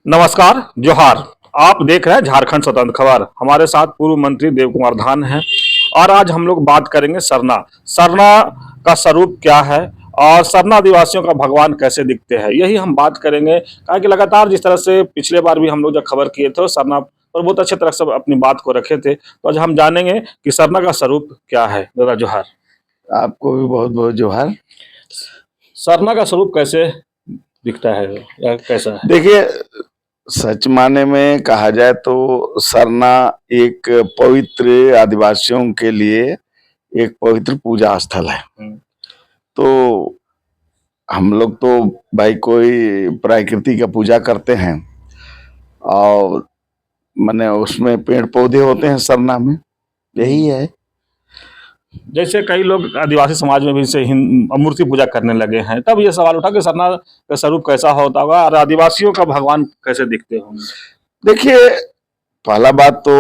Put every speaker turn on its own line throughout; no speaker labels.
नमस्कार, जोहार। आप देख रहे हैं झारखंड स्वतंत्र खबर। हमारे साथ पूर्व मंत्री देव कुमार धान हैं और आज हम लोग बात करेंगे सरना। सरना का स्वरूप क्या है और सरना आदिवासियों का भगवान कैसे दिखते हैं, यही हम बात करेंगे। कहा कि लगातार जिस तरह से पिछले बार भी हम लोग जब खबर किए थे सरना पर बहुत अच्छे तरह से अपनी बात को रखे थे, तो आज हम जानेंगे कि सरना का स्वरूप क्या है। दादा जोहार।
आपको भी बहुत बहुत जोहार।
सरना का स्वरूप कैसे दिखता है या कैसा है?
देखिए, सच माने में कहा जाए तो सरना एक पवित्र आदिवासियों के लिए एक पवित्र पूजा स्थल है। तो हम लोग तो भाई कोई प्रकृति का पूजा करते हैं और माने उसमें पेड़ पौधे होते हैं सरना में, यही है।
जैसे कई लोग आदिवासी समाज में भी इसे मूर्ति पूजा करने लगे हैं, तब ये सवाल उठा कि सरना का स्वरूप कैसा होता होगा और आदिवासियों का भगवान कैसे दिखते होंगे।
देखिए, पहला बात तो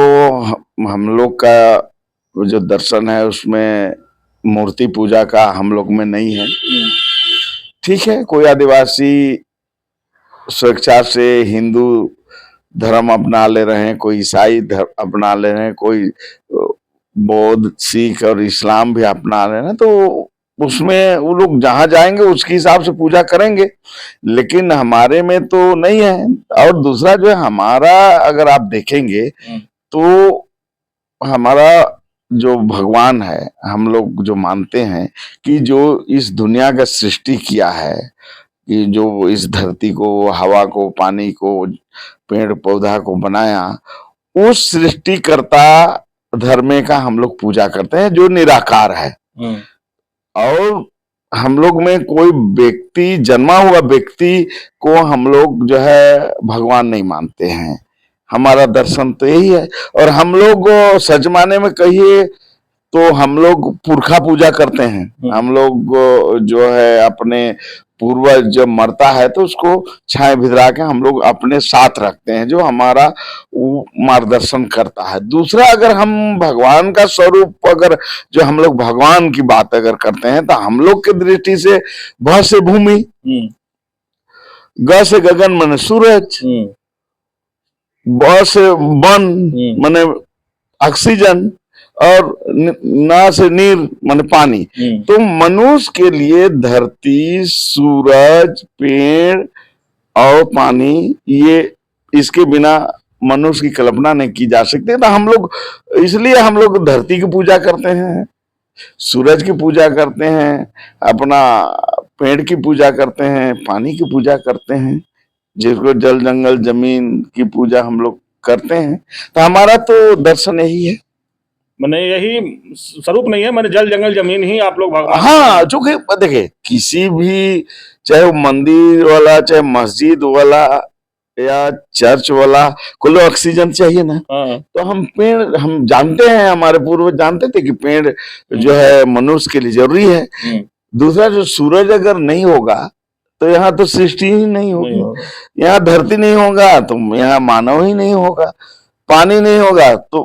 हम लोग का जो दर्शन है उसमें मूर्ति पूजा का हम लोग में नहीं है। ठीक है, कोई आदिवासी स्वेच्छा से हिंदू धर्म अपना ले रहे हैं, कोई ईसाई धर्म अपना ले रहे हैं, कोई बौद्ध सिख और इस्लाम भी अपना रहे हैं, तो उसमें वो लोग जहां जाएंगे उसके हिसाब से पूजा करेंगे, लेकिन हमारे में तो नहीं है। और दूसरा जो है, हमारा अगर आप देखेंगे तो हमारा जो भगवान है, हम लोग जो मानते हैं कि जो इस दुनिया का सृष्टि किया है, कि जो इस धरती को, हवा को, पानी को, पेड़ पौधा को बनाया, उस सृष्टिकर्ता धर्म का हम लोग पूजा करते हैं जो निराकार है। और हम लोग में कोई व्यक्ति, जन्मा हुआ व्यक्ति को हम लोग जो है भगवान नहीं मानते हैं। हमारा दर्शन तो यही है। और हम लोग सच माने में कहिए तो हम लोग पुरखा पूजा करते हैं। हम लोग जो है अपने पूर्वज जब मरता है तो उसको छाए भिजरा के हम लोग अपने साथ रखते हैं, जो हमारा मार्गदर्शन करता है। दूसरा, अगर हम भगवान का स्वरूप, अगर जो हम लोग भगवान की बात अगर करते हैं तो हम लोग की दृष्टि से भ से भूमि, ग से गगन माने सूरज, ब से वन माने ऑक्सीजन, और ना से नीर माने पानी। तो मनुष्य के लिए धरती, सूरज, पेड़ और पानी, ये इसके बिना मनुष्य की कल्पना नहीं की जा सकती। तो हम लोग, इसलिए हम लोग धरती की पूजा करते हैं, सूरज की पूजा करते हैं, अपना पेड़ की पूजा करते हैं, पानी की पूजा करते हैं, जिसको जल जंगल जमीन की पूजा हम लोग करते हैं। तो हमारा तो दर्शन यही है।
मैंने यही स्वरूप नहीं है, मैंने जल जंगल जमीन ही आप लोग भगवान।
हाँ, चूंकि देखिए, किसी भी, चाहे वो मंदिर वाला, चाहे मस्जिद वाला या चर्च वाला, को ऑक्सीजन चाहिए ना। तो हम पेड़, हम जानते हैं, हमारे पूर्वज जानते थे कि पेड़ जो है मनुष्य के लिए जरूरी है। दूसरा, जो सूरज अगर नहीं होगा तो यहाँ तो सृष्टि ही नहीं होगी, यहाँ धरती नहीं होगा तो यहाँ मानव ही नहीं होगा, पानी नहीं होगा तो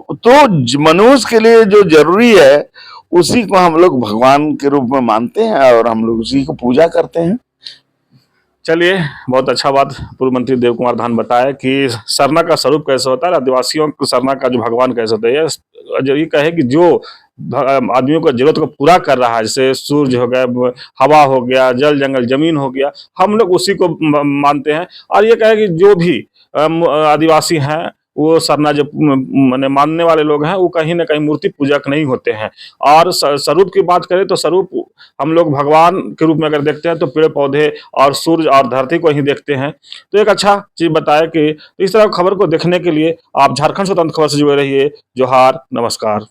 मनुष्य के लिए जो जरूरी है उसी को हम लोग भगवान के रूप में मानते हैं और हम लोग उसी को पूजा करते हैं।
चलिए, बहुत अच्छा बात पूर्व मंत्री देव कुमार धान बताया कि सरना का स्वरूप कैसे होता है, आदिवासियों को सरना का जो भगवान कैसे होता है। जो ये कहे कि जो आदमियों को जरूरत को पूरा कर रहा है, जैसे सूर्य हो गया, हवा हो गया, जल जंगल जमीन हो गया, हम लोग उसी को मानते हैं। और ये कहे कि जो भी आदिवासी हैं वो सरना जो मानने वाले लोग हैं वो कहीं ना कहीं मूर्ति पूजक नहीं होते हैं। और स्वरूप की बात करें तो स्वरूप हम लोग भगवान के रूप में अगर देखते हैं तो पेड़ पौधे और सूर्य और धरती को ही देखते हैं। तो एक अच्छा चीज बताया कि इस तरह खबर को देखने के लिए आप झारखंड स्वतंत्र खबर से जुड़े रहिए। जोहार, नमस्कार।